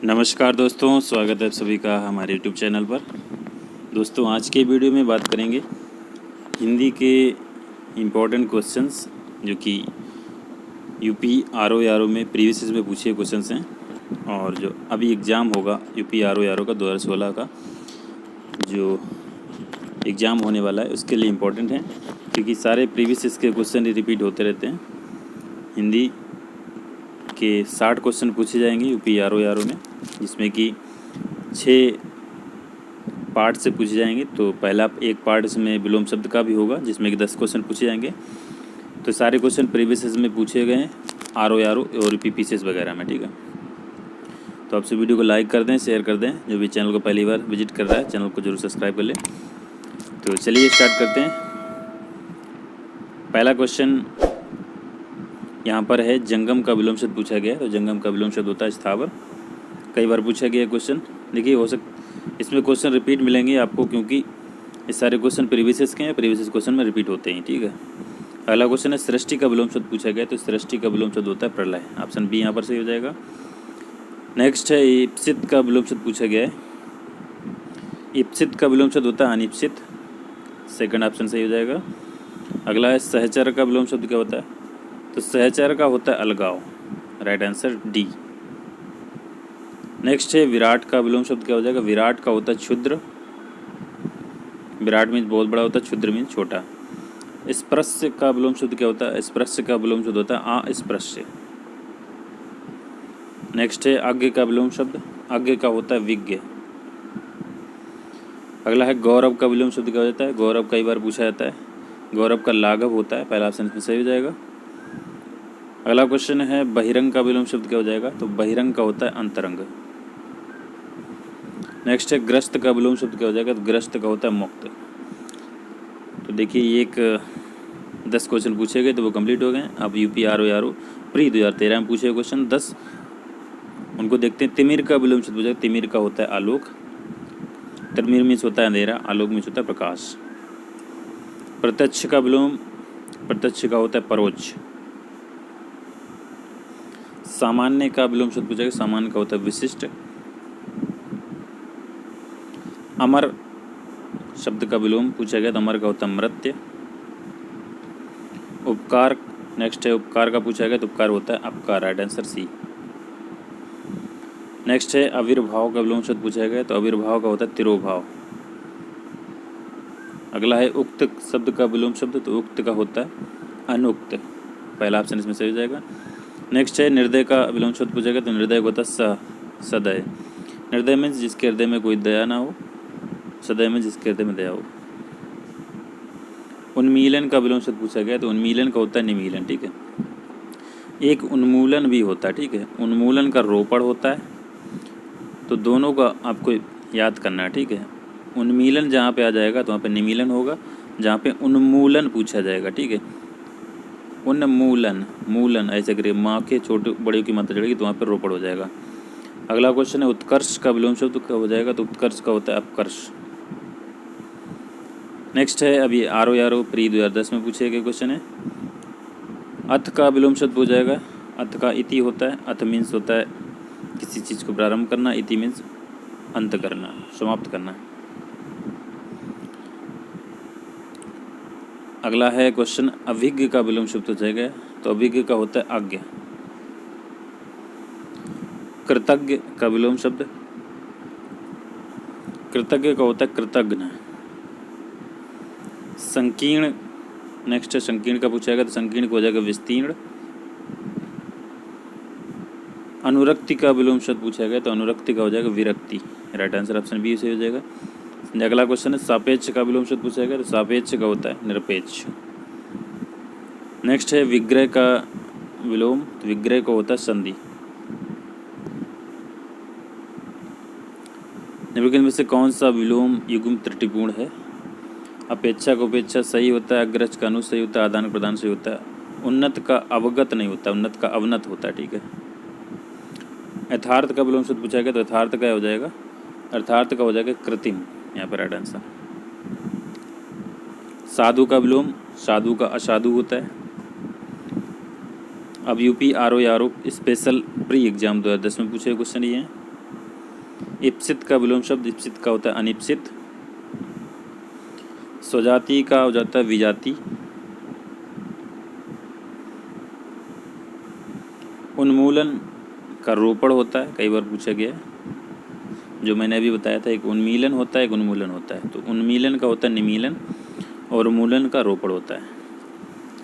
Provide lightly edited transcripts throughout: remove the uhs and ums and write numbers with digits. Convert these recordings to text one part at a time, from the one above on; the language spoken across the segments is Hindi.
नमस्कार दोस्तों, स्वागत है आप सभी का हमारे यूट्यूब चैनल पर। दोस्तों, आज के वीडियो में बात करेंगे हिंदी के इम्पोर्टेंट क्वेश्चंस जो कि यूपी आरओ में प्रीवियस में पूछे क्वेश्चंस हैं और जो अभी एग्ज़ाम होगा यूपी आरओ का 2016 का जो एग्ज़ाम होने वाला है उसके लिए इम्पोर्टेंट है, क्योंकि सारे प्रीवियस के क्वेश्चन रिपीट होते रहते हैं। हिंदी के 60 क्वेश्चन पूछे जाएंगे यूपी आरओ में, जिसमें कि 6 पार्ट से पूछे जाएंगे। तो पहला एक पार्ट इसमें विलोम शब्द का भी होगा, जिसमें कि 10 क्वेश्चन पूछे जाएंगे। तो सारे क्वेश्चन प्रीवियस में पूछे गए हैं आरओ और पीपीसीएस वगैरह में, ठीक है। तो आपसे वीडियो को लाइक कर दें, शेयर कर दें। जो भी चैनल को पहली बार विजिट कर रहा है चैनल को जरूर सब्सक्राइब कर लें। तो चलिए स्टार्ट करते हैं। पहला क्वेश्चन यहाँ पर है, जंगम का विलोम शब्द पूछा गया है। तो जंगम का विलोम शब्द होता है स्थावर। कई बार पूछा गया क्वेश्चन। देखिए, इसमें क्वेश्चन रिपीट मिलेंगे आपको, क्योंकि ये सारे क्वेश्चन प्रीवियस के हैं, प्रीवियस क्वेश्चन में रिपीट होते हैं, ठीक है। अगला क्वेश्चन है, सृष्टि का विलोम शब्द पूछा गया है। तो सृष्टि का विलोम शब्द होता है प्रलय। ऑप्शन बी यहाँ पर सही हो जाएगा। नेक्स्ट है, ईप्सित का विलोम शब्द पूछा गया है। ईप्सित का विलोम शब्द होता है अनिप्सित। सेकंड ऑप्शन सही हो जाएगा। अगला है, सहचर का विलोम शब्द क्या होता है। तो सहचर का होता है अलगाव। Right answer D. नेक्स्ट है, विराट का विलोम शब्द क्या हो जाएगा। विराट का होता है क्षुद्र। विराट मीन्स बहुत बड़ा होता है, क्षुद्र मीन्स छोटा। स्पृश्य का विलोम शब्द क्या होता है। स्पृश्य का विलोम शब्द होता है अस्पृश्य। नेक्स्ट है, अज्ञ का विलोम शब्द। अज्ञ का होता है विज्ञ। अगला है, गौरव का विलोम शब्द क्या हो जाता है। गौरव कई बार पूछा जाता है। गौरव का लाघव होता है। पहला ऑप्शन इसमें सही हो जाएगा। अगला क्वेश्चन है, बहिरंग का विलोम शब्द क्या हो जाएगा। तो बहिरंग का होता है अंतरंग। नेक्स्ट है, ग्रस्त का विलोम शब्द क्या हो जाएगा। तो ग्रस्त का होता है मुक्त। तो देखिए, ये एक 10 क्वेश्चन पूछे गए तो वो कंप्लीट हो गए। अब यूपी आरओ प्री 2013 में पूछे क्वेश्चन 10, उनको देखते हैं। तिमिर का विलोम शब्द हो जाएगा। तिमिर का होता है आलोक। तिमिर मीन्स होता है अंधेरा, आलोक मीन्स होता है प्रकाश। प्रत्यक्ष का विलोम, प्रत्यक्ष का होता है परोक्ष। सामान्य का विलोम शब्द पूछा गया। सामान्य का होता है विशिष्ट। अमर शब्द का विलोम पूछा गया तो अमर का होता है मर्त्य। उपकार, नेक्स्ट है, उपकार का पूछा गया तो उपकार होता है अपकार। Right answer C. नेक्स्ट है, आविर्भाव का विलोम शब्द पूछा गया तो आविर्भाव का होता है तिरोभाव। अगला है, उक्त शब्द का विलोम शब्द। तो उक्त का होता है अनुक्त। पहला ऑप्शन इसमें सही हो जाएगा। नेक्स्ट है, निर्दय का विलोम शब्द पूछा गया तो निर्दय होता है सदय। निर्दय में जिसके हृदय में कोई दया ना हो। सदय में जिसके हृदय में दया हो। उन्मीलन का विलोम शब्द पूछा गया तो उन्मीलन का होता है निमीलन, ठीक है। एक उन्मूलन भी होता है, ठीक है। उन्मूलन का रोपण होता है। तो दोनों का आपको याद करना है, ठीक है। उन्मीलन जहाँ पे आ जाएगा तो वहाँ पे निमीलन होगा। जहाँ पे उन्मूलन पूछा जाएगा, ठीक है, उन्मूलन, मूलन ऐसे करिए, माँ के छोटे बड़े की मात्रा चढ़ेगी तो वहाँ पे रोपड़ हो जाएगा। अगला क्वेश्चन है, उत्कर्ष का विलोम शब्द क्या हो जाएगा। तो उत्कर्ष का होता है अपकर्ष। नेक्स्ट है, अभी आरओ प्री 2010 में पूछे गए क्वेश्चन है। अथ का विलोम शब्द हो जाएगा। अथ का इति होता है। अथ मीन्स होता है किसी चीज़ को प्रारंभ करना। इति मीन्स अंत करना, समाप्त करना। अगला है क्वेश्चन, अभिज्ञ का विलोम शब्द हो जाएगा। तो अभिज्ञ का होता है आज्ञा। कृतज्ञ का विलोम शब्द। कृतज्ञ का होता है कृतज्ञ। संकीर्ण, नेक्स्ट है, संकीर्ण का पूछा जाएगा तो संकीर्ण को हो जाएगा विस्तीर्ण। अनुरक्ति का विलोम शब्द पूछा गया तो अनुरक्ति का हो जाएगा विरक्ति। राइट आंसर ऑप्शन बी से हो जाएगा। अगला क्वेश्चन है, सापेक्ष का विलोम शब्द पूछा गया तो सापेक्ष का होता है निरपेक्ष। नेक्स्ट है, विग्रह का विलोम। तो विग्रह का होता है संधि। निम्नलिखित में से कौन सा विलोम युग्म त्रुटिपूर्ण है। अपेक्षा का उपेक्षा सही होता है। अग्रज का अनु सही होता है। आदान प्रदान सही होता है। उन्नत का अवगत नहीं होता, उन्नत का अवनत होता है, ठीक है। यथार्थ का विलोम शब्द पूछा गया तो यथार्थ का हो जाएगा, अर्थार्थ का हो जाएगा कृत्रिम। यहाँ पर राइट आंसर। साधु का विलोम, साधु का असाधु होता है। अब UP RO special pre exam 2010 में पूछे क्वेश्चन ये हैं। इप्सित का विलोम शब्द इप्सित का होता है अनिप्सित। स्वजाति का हो जाता है विजाति। उन्मूलन का रोपड़ होता है, कई बार पूछा गया है, जो मैंने अभी बताया था। एक उन्मीलन होता है, एक उन्मूलन होता है। तो उन्मीलन का होता है निमीलन और उन्मूलन का रोपड़ होता है।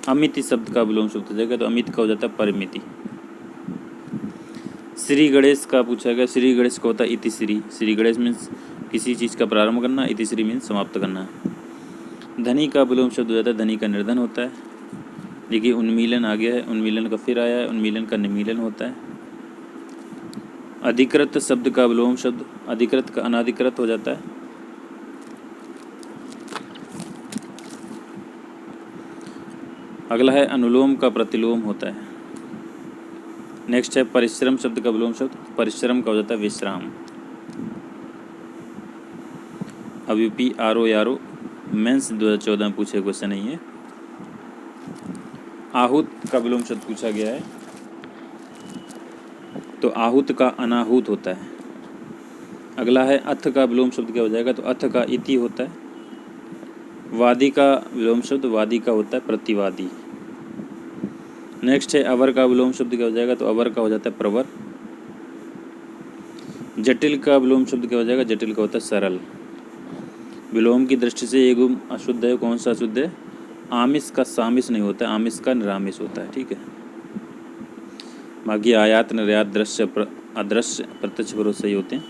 अमिति शब्द का विलोम शब्द हो जाएगा, तो अमित का हो जाता है परिमिति। श्री गणेश का पूछा गया, श्री गणेश का होता है इतिश्री। श्री गणेश मीन्स किसी चीज़ का प्रारंभ करना, इतिश्री मीन्स समाप्त करना। धनी का विलोम शब्द हो जाता है धनी का निर्धन होता है। देखिए उन्मीलन आ गया है, उन्मीलन का फिर आया है, उन्मीलन का निमीलन होता है। अधिकृत शब्द का विलोम शब्द अधिकृत का अनाधिकृत हो जाता है। अगला है अनुलोम का प्रतिलोम होता है। नेक्स्ट है परिश्रम शब्द का विलोम शब्द परिश्रम का हो जाता है विश्राम। अब यूपी आरओ यारो मेंस 2014 में पूछे क्वेश्चन नहीं है। आहूत का विलोम शब्द पूछा गया है, तो आहूत का अनाहूत होता है। अगला है अथ का विलोम शब्द क्या हो जाएगा, तो अथ का इति होता है। वादी का विलोम शब्द वादी का होता है प्रतिवादी। नेक्स्ट है अवर का विलोम शब्द क्या हो जाएगा, तो अवर का हो जाता है प्रवर। जटिल का विलोम शब्द क्या हो जाएगा, जटिल का होता है सरल। विलोम की दृष्टि से ये गुण अशुद्ध है, कौन सा अशुद्ध है, आमिष का सामिष नहीं होता है, आमिष का निरामिष होता है। ठीक है, बाकी आयात निर्यात दृश्य अदृश्य प्रत्यक्ष परोक्ष सही होते हैं।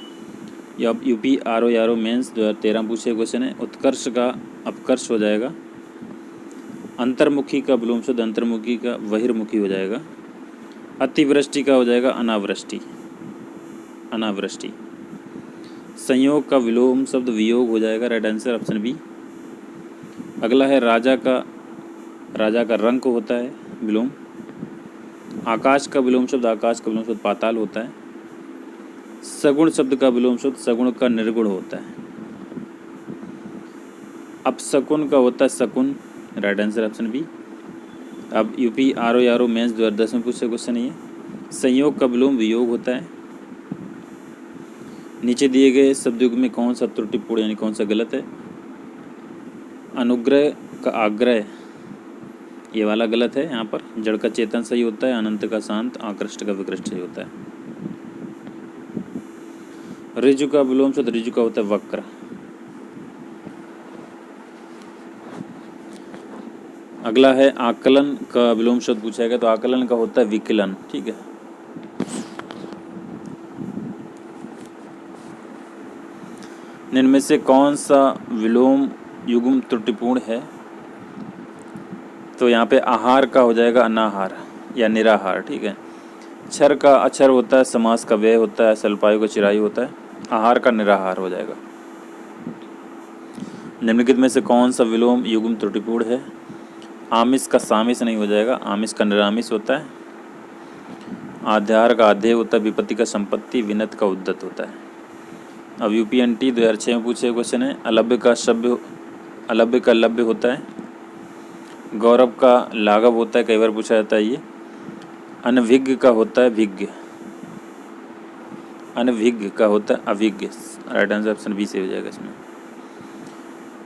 ये अब यूपी आरओ यारो मेंस 2013 पूछे क्वेश्चन है। उत्कर्ष का अपकर्ष हो जाएगा। अंतर्मुखी का विलोम शब्द अंतर्मुखी का बहिर्मुखी हो जाएगा। अतिवृष्टि का हो जाएगा अनावृष्टि अनावृष्टि। संयोग का विलोम शब्द वियोग हो जाएगा, राइट आंसर ऑप्शन बी। अगला है राजा का रंक होता है विलोम। आकाश का विलोम शब्द आकाश का विलोम शब्द पाताल होता है। सगुण शब्द का विलोम शब्द सगुण का निर्गुण होता है। अपशकुन का होता है शकुन, राइट आंसर ऑप्शन बी। अब यूपी आरओ यारो मेंस 2010 में पूछे क्वेश्चन नहीं है। संयोग का विलोम वियोग होता है। नीचे दिए गए शब्दयुग में कौन सा त्रुटिपूर्ण यानी कौन सा गलत है। अनुग्रह का आग्रह ये वाला गलत है यहाँ पर। जड़ का चेतन सही होता है। अनंत का शांत, आकृष्ट का विकृष्ट सही होता है। ऋजु का विलोम शब्द ऋजु का होता है वक्र। अगला है आकलन का विलोम शब्द पूछा गया, तो आकलन का होता है विकलन। ठीक है, इनमें से कौन सा विलोम युग्म त्रुटिपूर्ण है, तो यहाँ पे आहार का हो जाएगा अनाहार या निराहार। ठीक है, क्षर का अक्षर होता है, समास का व्यय होता है, सल्पायु का चिरायु होता है। आहार का निराहार हो जाएगा। निम्नलिखित में से कौन सा विलोम युग्म त्रुटिपूर्ण है। आमिष का सामिष नहीं हो जाएगा, आमिष का निरामिष होता है। आध्यार का आधेय होता है, विपत्ति का संपत्ति, विनत का उद्दत होता है। अब यूपीएनटी 2006 में पूछे क्वेश्चन है। अलभ्य का लभ्य होता है। गौरव का लाघव होता है, कई बार पूछा जाता है ये। अनभिज्ञ का होता है भिज्ञ, अनभिज्ञ का होता है अभिज्ञ, राइट आंसर ऑप्शन बी से हो जाएगा इसमें।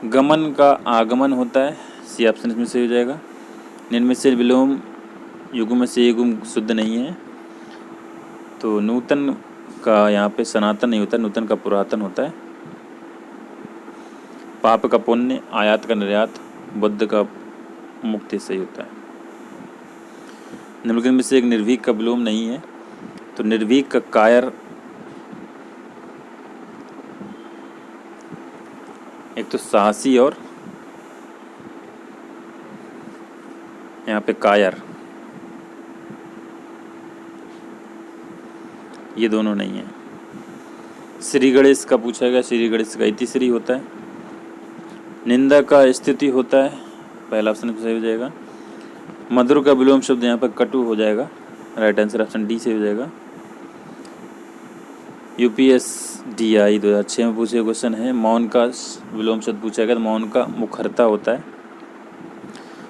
गमन का आगमन होता है, सी ऑप्शन इसमें से हो जाएगा। इनमें से विलोम युग्म में से ये गुण शुद्ध नहीं है, तो नूतन का यहाँ पे सनातन नहीं होता, नूतन का पुरातन होता है। पाप का पुण्य, आयात का निर्यात, बुद्ध का मुक्ति सही होता है। निम्नलिखित में से एक निर्भीक का विलोम नहीं है, तो निर्भीक का कायर, एक तो साहसी और यहाँ पे कायर, ये दोनों नहीं है। श्री गणेश का पूछा गया, श्री गणेश का इतिश्री होता है। निंदा का स्थिति होता है, पहला ऑप्शन सही हो जाएगा। मधुर का विलोम शब्द यहाँ पर कटु हो जाएगा, राइट आंसर ऑप्शन डी से हो जाएगा। यूपीएसडीआई 2006 में पूछे क्वेश्चन है। मौन का विलोम शब्द पूछा गया, तो मौन का मुखरता होता है।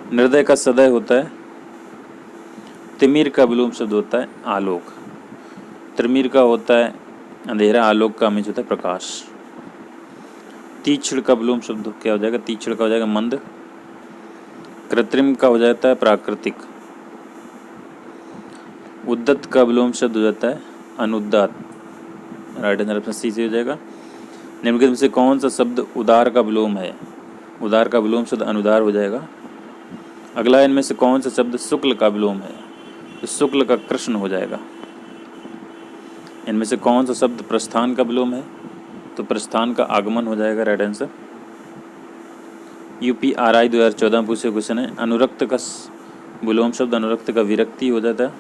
निर्दय का सदय होता है। तिमिर का विलोम शब्द होता है आलोक। त्रिमिर का होता है अंधेरा, आलोक का मीन्स होता है प्रकाश। तीक्ष्ण का विलोम शब्द क्या हो जाएगा? तीक्ष्ण का हो जाएगा मंद। कृत्रिम का हो जाता है प्राकृतिक। उद्दत का विलोम शब्द हो जाता है अनुदात। राइट आंसर ऑप्शन सी से हो जाएगा। निम्नलिखित में से कौन सा शब्द उदार का विलोम है? उदार का विलोम शब्द अनुदार हो जाएगा। अगला इनमें से कौन सा शब्द शुक्ल का विलोम है? तो शुक्ल का कृष्ण हो जाएगा। इनमें से कौन सा शब्द प्रस्थान का विलोम है? तो प्रस्थान का आगमन हो जाएगा। Right answer. UPRI 2014 पूछे क्वेश्चन है, अनुरक्त का विलोम शब्द अनुरक्त का विरक्ति हो जाता है।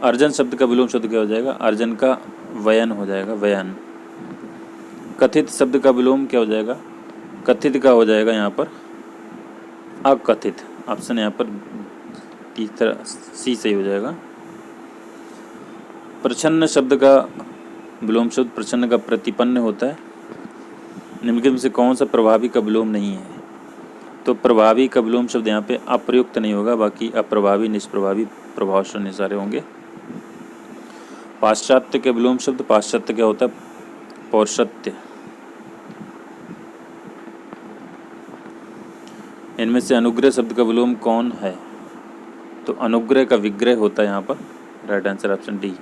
अर्जन शब्द का विलोम शब्द क्या हो जाएगा? अर्जन का वयन हो जाएगा, वयन। कथित शब्द का विलोम क्या हो जाएगा? कथित का हो जाएगा यहाँ पर अकथित। ऑप्शन यहाँ पर तीसरा सी सही हो जाएगा। प्रच्छन्न शब्द का विलोम शब्द प्रच्छन्न का प्रतिपन्न होता है। निम्नलिखित में से कौन सा प्रभावी का विलोम नहीं है? तो प्रभावी का विलोम शब्द यहाँ पे अप्रयुक्त नहीं होगा, बाकी अप्रभावी, निष्प्रभावी, प्रभावशाली सारे होंगे। पाश्चात्य के विलोम शब्द पाश्चात्य क्या होता है? पौरुषत्य। इनमें से अनुग्रह शब्द का विलोम कौन है? तो अनुग्रह का विग्रह होता है यहाँ पर। Right answer option D.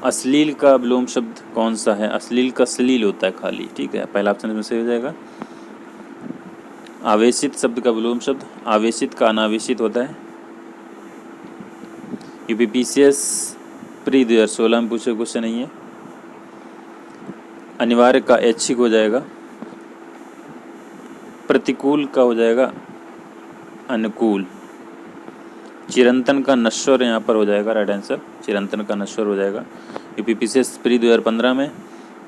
अश्लील का विलोम शब्द कौन सा है? अश्लील का श्लील होता है खाली, ठीक है, पहला ऑप्शन में से हो जाएगा। आवेशित शब्द का विलोम शब्द आवेशित का अनावेशित होता है। UPPCS प्री 2016 में पूछे क्वेश्चन नहीं है। अनिवार्य का ऐच्छिक हो जाएगा। प्रतिकूल का हो जाएगा अनुकूल। चिरंतन का नश्वर यहाँ पर हो जाएगा। राइट आंसर चिरंतन का नश्वर हो जाएगा। UPPCS प्री 2015 में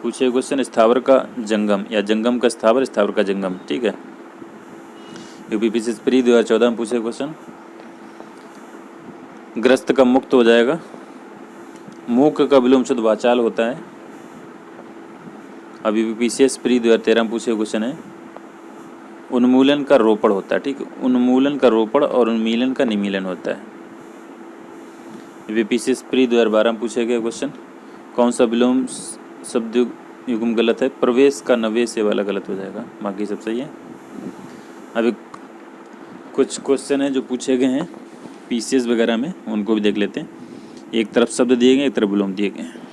पूछे क्वेश्चन स्थावर का जंगम या जंगम का स्थावर, स्थावर का जंगम, ठीक है। UPPCS प्री 2014 में पूछे क्वेश्चन ग्रस्त का मुक्त हो जाएगा। मूक का विलोम शब्द वाचाल होता है। अब UPPCS प्री 2013 में पूछे क्वेश्चन है उन्मूलन का रोपण होता है, ठीक है, उन्मूलन का रोपण और उन्मीलन का निमीलन होता है। UPPCS प्री 2012 में पूछे गए क्वेश्चन कौन सा विलोम शब्द युग्म गलत है? प्रवेश का नवेश वाला गलत हो जाएगा, बाकी सब सही है। अभी कुछ क्वेश्चन है जो पूछे गए हैं PCS वगैरह में, उनको भी देख लेते हैं। एक तरफ शब्द दिए गए, एक तरफ विलोम दिए गए हैं।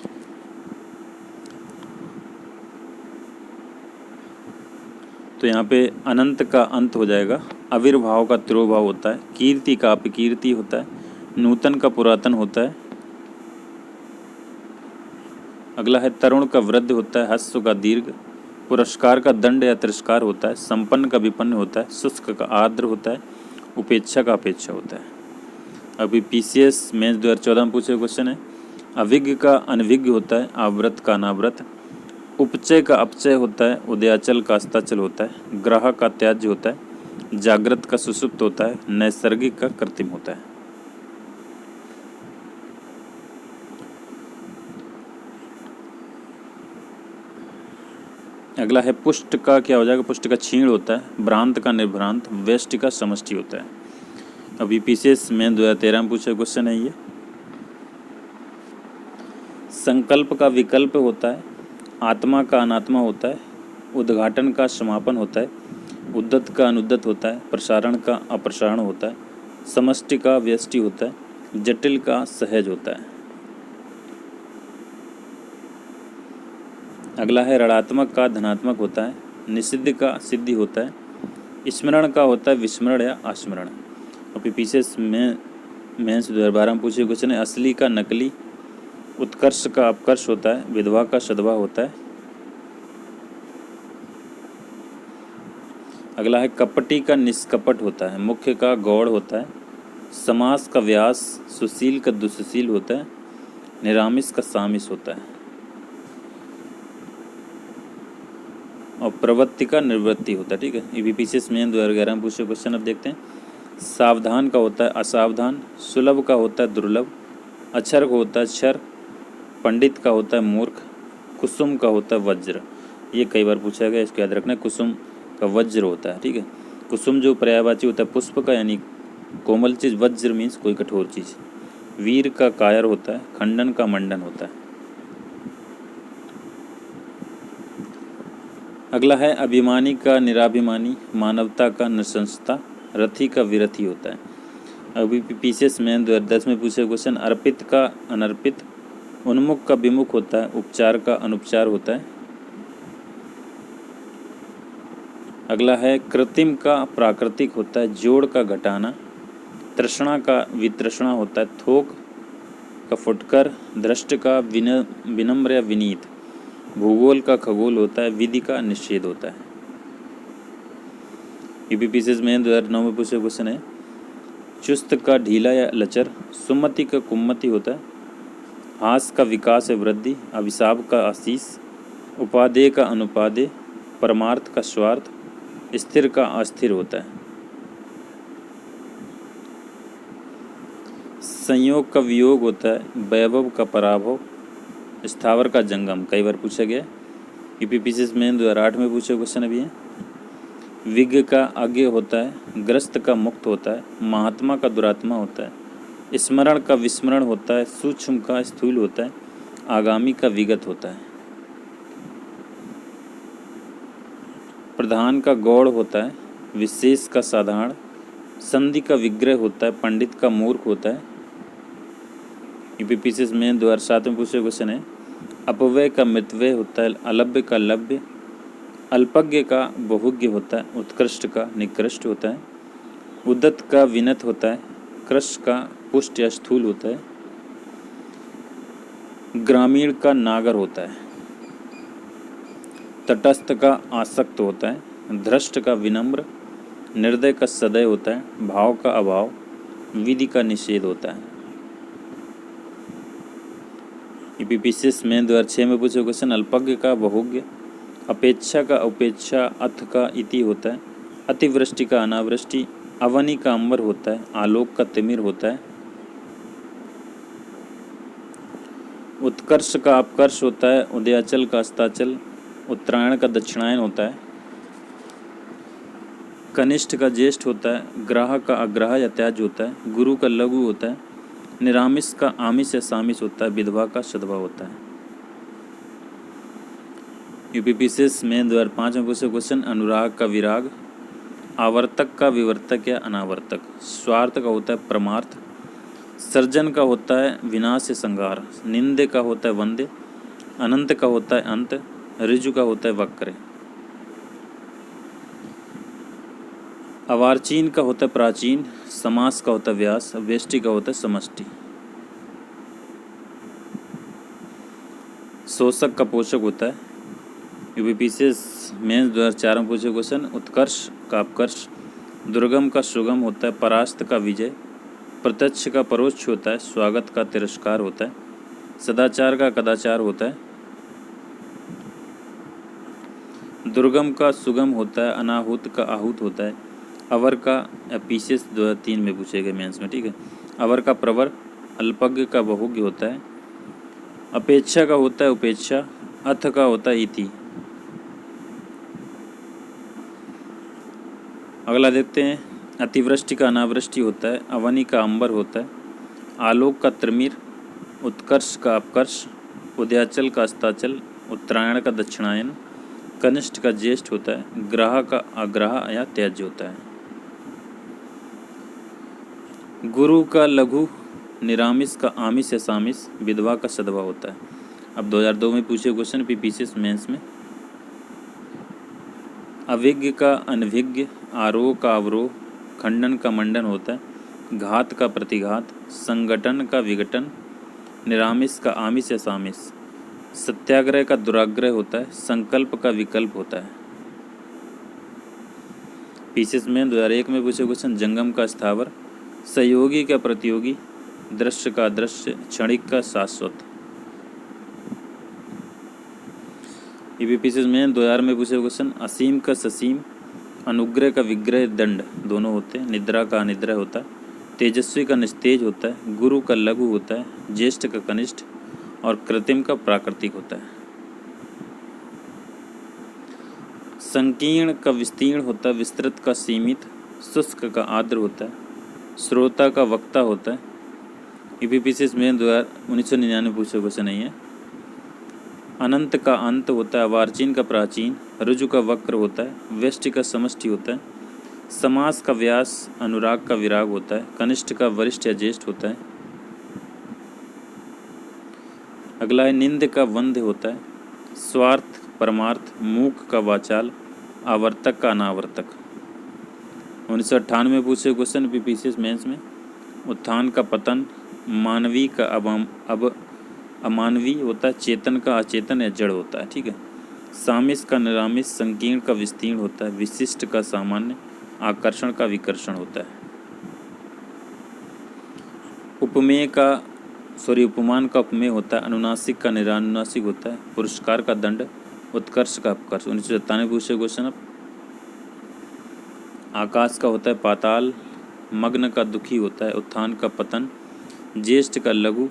तो यहाँ पे अनंत का अंत हो जाएगा। आविर्भाव का तिरोभाव होता है। कीर्ति का अपकीर्ति होता है। नूतन का पुरातन होता है। अगला है तरुण का वृद्ध होता है। ह्रस्व का दीर्घ। पुरस्कार का दंड या तिरस्कार होता है। संपन्न का विपन्न होता है। शुष्क का आर्द्र होता है। उपेक्षा का अपेक्षा होता है। अभी PCS मेंस 2014 में पूछे क्वेश्चन है अविज्ञ का अनविज्ञ होता है। आवृत का अनावृत। उपचय का अपचय होता है। उदयाचल का अस्ताचल होता है। ग्राह का त्याज्य होता है। जागृत का सुसुप्त होता है। नैसर्गिक का कृत्रिम होता है। अगला है पुष्ट का क्या हो जाएगा? पुष्ट का क्षीण होता है। भ्रांत का निर्भ्रांत। व्यष्टि का समष्टि होता है। अभी PCS में 2013 में पूछे क्वेश्चन है ये संकल्प का विकल्प होता है। आत्मा का अनात्मा होता है। उद्घाटन का समापन होता है। उद्दत का अनुद्दत होता है। प्रसारण का अप्रसारण होता है। समष्टि का व्यष्टि होता है। जटिल का सहज होता है। अगला है ऋणात्मक का धनात्मक होता है। निषिद्ध का सिद्धि होता है। स्मरण का होता है विस्मरण या अस्मरण। और PCS में मेंस 2012 में पूछे क्वेश्चन है असली का नकली। उत्कर्ष का अपकर्ष होता है। विधवा का सधवा होता है। अगला है कपटी का निष्कपट होता है। मुख्य का गौड़ होता है। समास का व्यास। सुशील का दुस्शील होता है। निरामिष का सामिस होता है। और प्रवृत्ति का निवृत्ति होता है, ठीक है। UPPCS में 2011 में पूछे क्वेश्चन अब देखते हैं सावधान का होता है असावधान। सुलभ का होता है दुर्लभ। अक्षर का होता है क्षर। पंडित का होता है मूर्ख। कुसुम का होता है वज्र। ये कई बार पूछा गया, इसको याद रखना। कुसुम का वज्र होता है, ठीक है। कुसुम जो पर्यायवाची होता है पुष्प का यानी कोमल चीज़। वज्र मीन्स कोई कठोर चीज़। वीर का कायर होता है। खंडन का मंडन होता है। अगला है अभिमानी का निराभिमानी, मानवता का नृशंसता, रथी का विरथी होता है। अभी पीसीएस में 2010 में पूछे क्वेश्चन, अर्पित का अनर्पित, उन्मुख का विमुख होता है, उपचार का अनुपचार होता है। अगला है कृत्रिम का प्राकृतिक होता है, जोड़ का घटाना, तृष्णा का वितृष्णा होता है, थोक का फुटकर, दृष्ट का विनम्र या विनीत, भूगोल का खगोल होता है, विधि का निषेध होता है। यूपीपीसीएस में 2009 में पूछे क्वेश्चन है, चुस्त का ढीला या लचर, सुमति का कुम्मति होता है, हास का विकास है वृद्धि, अभिशाप का आशीष, उपादेय का अनुपादेय, परमार्थ का स्वार्थ, स्थिर का अस्थिर होता है। संयोग का वियोग होता है, वैभव का पराभव, स्थावर का जंगम, कई बार पूछा गया। यूपीपीसीएस में 2008 में पूछे क्वेश्चन अभी है। विज्ञ का अज्ञ होता है, ग्रस्त का मुक्त होता है, महात्मा का दुरात्मा होता है, स्मरण का विस्मरण होता है, सूक्ष्म का स्थूल होता है, आगामी का विगत होता है। प्रधान का गौड़ होता है, विशेष का साधारण, संधि का विग्रह होता है, पंडित का मूर्ख होता है। यूपीपीसीएस में 2007 में पूछे क्वेश्चन है, अपव्यय का मृतव्यय होता है, अलभ्य का लभ्य, अल्पज्ञ का बहुज्ञ होता है, उत्कृष्ट का निकृष्ट होता है, उद्दत का विनत होता है, कृष्ण का पुष्ट या स्थूल होता है, ग्रामीण का नागर होता है, तटस्थ का आसक्त होता है, धृष्ट का विनम्र, निर्दय का सदय होता है, भाव का अभाव, विधि का निषेध होता है। यूपीपीसीएस में 2006 में पूछे क्वेश्चन, अल्पज्ञ का बहुज्ञ, अपेक्षा का उपेक्षा, अथ का इति होता है, अतिवृष्टि का अनावृष्टि, अवनी का अंबर होता है, आलोक का तिमिर होता है, उत्कर्ष का अपकर्ष होता है, उदयाचल का अस्ताचल, उत्तरायण का दक्षिणायन होता है, कनिष्ठ का ज्येष्ठ होता है, ग्राह का अग्राह या त्याज होता है, गुरु का लघु होता है, निरामिष का आमिष या सामिष होता है, विधवा का सधवा होता है। यूपीपीसीएस में 2005 में पूछे क्वेश्चन, अनुराग का विराग, आवर्तक का विवर्तक या अनावर्तक, स्वार्थ का होता है परमार्थ, सर्जन का होता है विनाश या संहार, निंदे का होता है वंदे, अनंत का होता है अंत, ऋजु का होता है वक्र, अवार्चीन का होता है प्राचीन, समास का होता है व्यास, वेष्टि का होता है समष्टि। शोषक का पोषक होता है। यूपीपीसीएस मेंस 2004 में पूछे क्वेश्चन, उत्कर्ष का अपकर्ष, दुर्गम का सुगम होता है, परास्त का विजय, प्रत्यक्ष का परोक्ष होता है, स्वागत का तिरस्कार होता है, सदाचार का कदाचार होता है, दुर्गम का सुगम होता है, अनाहुत का आहूत होता है, अवर का पीसीएस 2003 में पूछे गए मेंस में, ठीक है। अवर का प्रवर, अल्पज्ञ का बहुज्ञ होता है, अपेक्षा का होता है उपेक्षा, अथ का होता है इति। अगला देखते हैं, अतिवृष्टि का अनावृष्टि होता है, अवनी का अंबर होता है, आलोक का त्रिमिर, उत्कर्ष का अपकर्ष, उदयाचल का अस्ताचल, उत्तरायण का दक्षिणायन, कनिष्ठ का ज्येष्ठ होता है, ग्राह का अग्राह या त्याज्य होता है, गुरु का लघु, निरामिष का आमिष या सामिष, विधवा का सधवा होता है। अब 2002 में पूछे क्वेश्चन पीसीएस मेंस में, अविज्ञ का अनभिज्ञ, आरोह का अवरोह, खंडन का मंडन होता है, घात का प्रतिघात, संगठन का विघटन, निरामिष का आमिष या सामिष, सत्याग्रह का दुराग्रह होता है, संकल्प का विकल्प होता है। पीसीएस में 2001 में पूछे क्वेश्चन, जंगम का स्थावर, सहयोगी का प्रतियोगी, दृश्य का दृश्य, क्षणिक का शाश्वत। यूपीपीसीएस में 2000 में पूछे क्वेश्चन, असीम का ससीम, अनुग्रह का विग्रह दंड दोनों होते हैं, निद्रा का अनिद्रा होता है, तेजस्वी का निस्तेज होता है, गुरु का लघु होता है, ज्येष्ठ का कनिष्ठ और कृत्रिम का प्राकृतिक होता है। संकीर्ण का विस्तीर्ण होता है, विस्तृत का सीमित, शुष्क का आर्द्र होता है, श्रोता का वक्ता होता है। यूपीपीसीएस में 1999 पूछे क्वेश्चन नहीं है। अनंत का अंत होता है, वार्चिन का प्राचीन, ऋजु का वक्र होता है, व्यष्टि का समष्टि होता है, समास का व्यास, अनुराग का विराग होता है, कनिष्ठ का वरिष्ठ या ज्येष्ठ होता है। अगला है निंद का वंध्य होता है, स्वार्थ परमार्थ, मूक का वाचाल, आवर्तक का अनावर्तक। 1998 में पूछे क्वेश्चन पीपीसीएस मेंस में। उत्थान का पतन, मानवी का अमानवी होता है, चेतन का अचेतन या जड़ होता है। ठीक है। सामिस का निरामिस, संकीर्ण का विस्तीर्ण होता है, विशिष्ट का सामान्य, आकर्षण का विकर्षण होता है। उपमान का उपमेय होता है, अनुनासिक का निरानुनासिक होता है, पुरस्कार का दंड, उत्कर्ष का अपकर्ष। 1997 पूछे क्वेश्चन। अब आकाश का होता है पाताल, मग्न का दुखी होता है, उत्थान का पतन, ज्येष्ठ का लघु,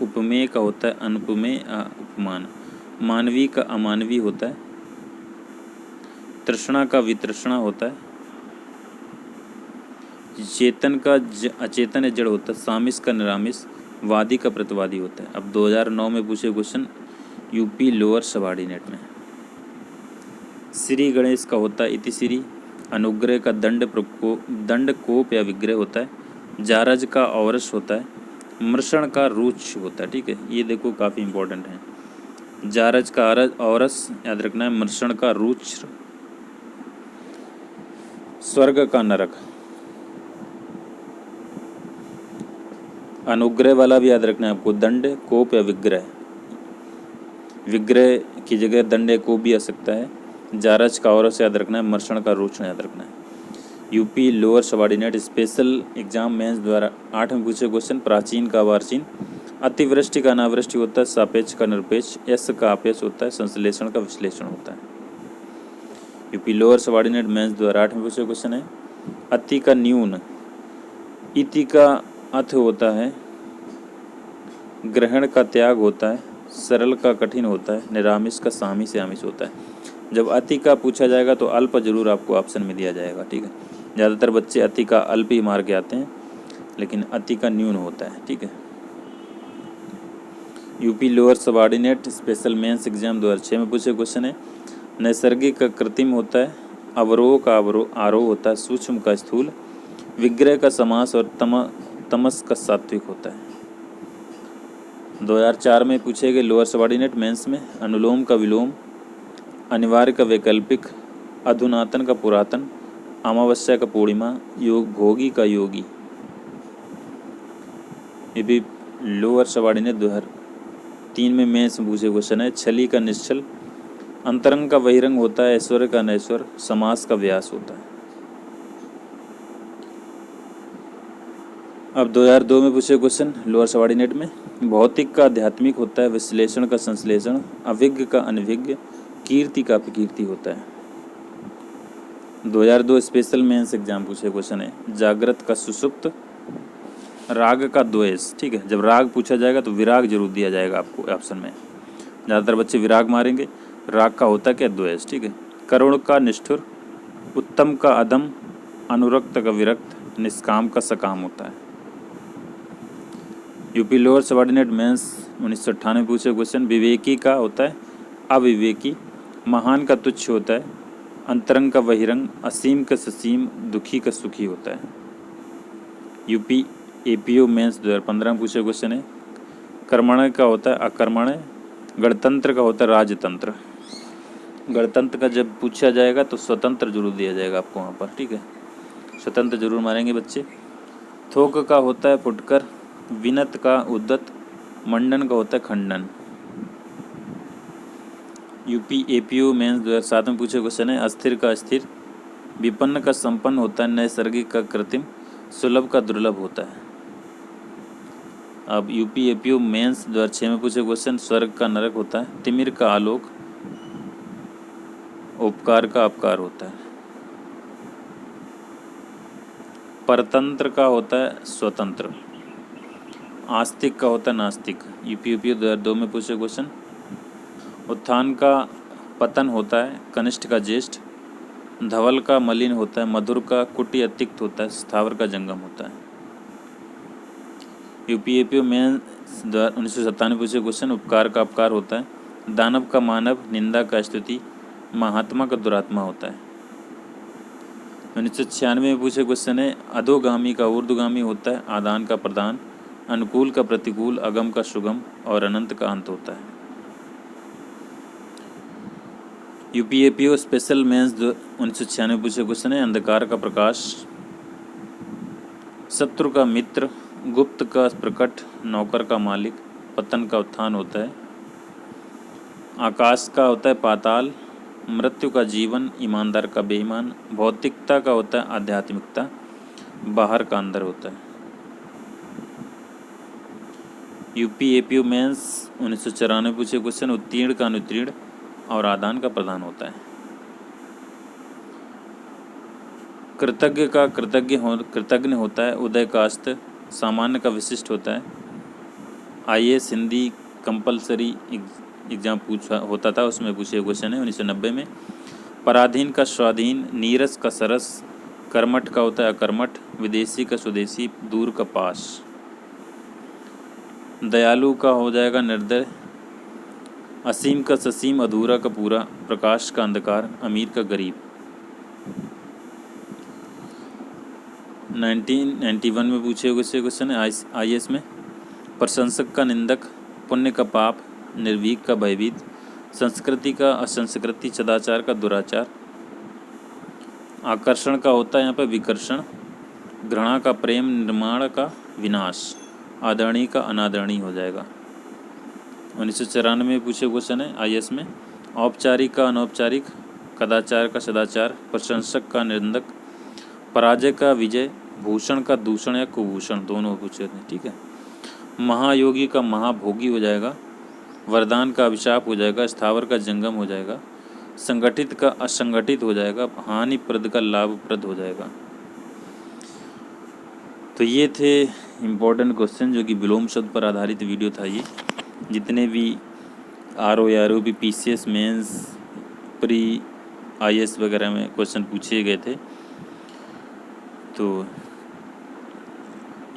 उपमेय का होता है अनुपमेय उपमान, मानवी का अमानवी होता है, तृष्णा का वितृष्णा होता है, चेतन का अचेतन या जड़ होता है, सामिस का निरामिस, वादी का प्रतिवादी होता है। अब 2009 में पूछे क्वेश्चन यूपी लोअर सबऑर्डिनेट में। श्री गणेश का होता है इतिश्री, अनुग्रह का दंड कोप या विग्रह होता है, जारज का औरस होता है, मृषण का रुच होता है। ठीक है, ये देखो काफ़ी इंपॉर्टेंट है। जारज का औरस याद रखना है, मृषण का रुच, स्वर्ग का नरक। अनुग्रह वाला भी याद रखना है आपको, दंड कोप या विग्रह। विग्रह की जगह दंड कोप भी आ सकता है। जारज का औरस याद रखना है, मर्षण का रोचन याद रखना है। UP lower subordinate special exam mains द्वारा 8 में पूछे क्वेश्चन प्राचीन का वार्चीन, अतिवृष्टि का अनावृष्टि होता है, सापेक्ष का निरपेक्ष, यश का आपेक्ष होता है, संश्लेषण का विश्लेषण होता है। यूपी लोअर सबऑर्डिनेट मेंस द्वारा 8 में पूछे क्वेश्चन है अति का न्यून, इति का अथ होता है, ग्रहण का त्याग होता है, सरल का कठिन होता है, निरामिष का सामिष या आमिष होता है। जब अति का पूछा जाएगा तो अल्प जरूर आपको ऑप्शन में दिया जाएगा। ठीक है, ज़्यादातर बच्चे अति का अल्प ही मार के आते हैं, लेकिन अति का न्यून होता है। ठीक है। UP lower subordinate special mains exam 2006 में पूछे क्वेश्चन है नैसर्गिक का कृत्रिम होता है, अवरोह का आरोह होता है, सूक्ष्म का स्थूल, विग्रह का समास और तमस का सात्विक होता है। 2004 में पूछे गए लोअर सबऑर्डिनेट मेंस में अनुलोम का विलोम, अनिवार्य का वैकल्पिक, अधुनातन का पुरातन, अमावस्या का पूर्णिमा, योग भोगी का योगी। ये भी लोअर सबऑर्डिनेट 2003 में मेंस में पूछे क्वेश्चन है छली का निश्चल, अंतरंग का बहिरंग होता है, ऐश्वर्य का नैश्वर, समास का व्यास होता है। अब 2002 में पूछे क्वेश्चन लोअर सबऑर्डिनेट में भौतिक का आध्यात्मिक होता है, विश्लेषण का संश्लेषण, अभिज्ञ का अनभिज्ञ, कीर्ति का अपकीर्ति होता है। 2002 स्पेशल मेंस एग्जाम पूछे क्वेश्चन है जागृत का सुषुप्त, राग का द्वेष। ठीक है, जब राग पूछा जाएगा तो विराग जरूर दिया जाएगा आपको ऑप्शन में, ज़्यादातर बच्चे विराग मारेंगे। राग का होता क्या द्वेष। ठीक है, करुण का निष्ठुर, उत्तम का अदम, अनुरक्त का विरक्त, निष्काम का सकाम होता है। यूपी लोअर सबऑर्डिनेट मेंस 1998 पूछे क्वेश्चन विवेकी का होता है अविवेकी, महान का तुच्छ होता है, अंतरंग का बहिरंग, असीम का ससीम, दुखी का सुखी होता है। यूपी एपीओ मेंस 2015 में पूछे क्वेश्चन है कर्मण्य का होता है अकर्मण्य, गणतंत्र का होता है राजतंत्र। गणतंत्र का जब पूछा जाएगा तो स्वतंत्र जरूर दिया जाएगा आपको वहाँ पर। ठीक है, स्वतंत्र जरूर मारेंगे बच्चे। थोक का होता है फुटकर, विनत का उद्दत, मंडन का होता है खंडन। यूपी एपीओ मेंस 2007 में पूछे क्वेश्चन है अस्थिर का अस्थिर, विपन्न का संपन्न होता है, नैसर्गिक का कृत्रिम, सुलभ का दुर्लभ होता है। अब यूपी एपीओ मेंस 2006 में पूछे क्वेश्चन स्वर्ग का नरक होता है, तिमिर का आलोक, उपकार का अपकार होता है, परतंत्र का होता है स्वतंत्र, आस्तिक का होता है नास्तिक। यूपी 2002 में पूछे क्वेश्चन उत्थान का पतन होता है, कनिष्ठ का ज्येष्ठ, धवल का मलिन होता है, मधुर का कुटी अतिक्त होता है, स्थावर का जंगम होता है। यूपी एपीओ में 1997 पूछे क्वेश्चन उपकार का अपकार होता है, दानव का मानव, निंदा का स्तुति, महात्मा का दुरात्मा होता है। 1996 में पूछे क्वेश्चन है, अधोगामी का ऊर्ध्वगामी होता है, आदान का प्रदान, अनुकूल का प्रतिकूल, अगम का सुगम और अनंत का अंत होता है। यूपीएपीओ स्पेशल मेंस 1996 में पूछे क्वेश्चन है, अंधकार का प्रकाश, शत्रु का मित्र, गुप्त का प्रकट, नौकर का मालिक, पतन का उत्थान होता है। आकाश का होता है पाताल, मृत्यु का जीवन, ईमानदार का बेईमान, भौतिकता का होता है आध्यात्मिकता, बाहर का अंदर होता है। यूपीएपीओ मेंस 1994 पूछे क्वेश्चन, उत्तीर्ण का अनुत्तीर्ण और आदान का प्रदान होता है। कृतज्ञ का कृतज्ञ होता है, उदय का अस्त, सामान्य का विशिष्ट होता है। आईएएस हिंदी कंपलसरी एग्जाम होता था, उसमें पूछे क्वेश्चन है 1990 में। पराधीन का स्वाधीन, नीरस का सरस, कर्मठ का होता है अकर्मठ, विदेशी का स्वदेशी, दूर का पास। दयालु का हो जाएगा निर्दय, असीम का ससीम, अधूरा का पूरा, प्रकाश का अंधकार, अमीर का गरीब। 1991 में पूछे हुए क्वेश्चन है आईएएस में। प्रशंसक का निंदक, पुण्य का पाप, निर्भीक का भयभीत, संस्कृति का असंस्कृति, सदाचार का दुराचार। आकर्षण का होता है यहाँ पर विकर्षण, घृणा का प्रेम, निर्माण का विनाश, आदरणीय का अनादरणीय हो जाएगा। 1994 में पूछे क्वेश्चन है आईएएस में। औपचारिक का अनौपचारिक, कदाचार का सदाचार, प्रशंसक का निंदक, पराजय का विजय, भूषण का दूषण या कुभूषण, दोनों पूछे थे, ठीक है। महायोगी का महाभोगी हो जाएगा, वरदान का अभिशाप हो जाएगा, स्थावर का जंगम हो जाएगा, संगठित का असंगठित हो जाएगा, हानिप्रद का लाभप्रद हो जाएगा। तो ये थे इम्पोर्टेंट क्वेश्चन जो कि विलोम शब्द पर आधारित वीडियो था। ये जितने भी RO PCS mains pre IAS वगैरह में क्वेश्चन पूछे गए थे, तो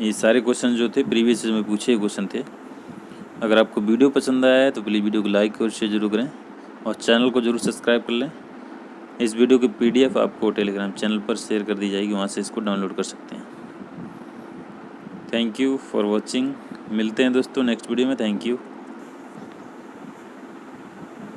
ये सारे क्वेश्चन जो थे प्रीवियस में पूछे क्वेश्चन थे। अगर आपको वीडियो पसंद आया है तो प्लीज़ वीडियो को लाइक और शेयर जरूर करें और चैनल को जरूर सब्सक्राइब कर लें। इस वीडियो की पीडीएफ आपको टेलीग्राम चैनल पर शेयर कर दी जाएगी, वहाँ से इसको डाउनलोड कर सकते हैं। Thank you for watching. मिलते हैं दोस्तों नेक्स्ट वीडियो में। Thank you.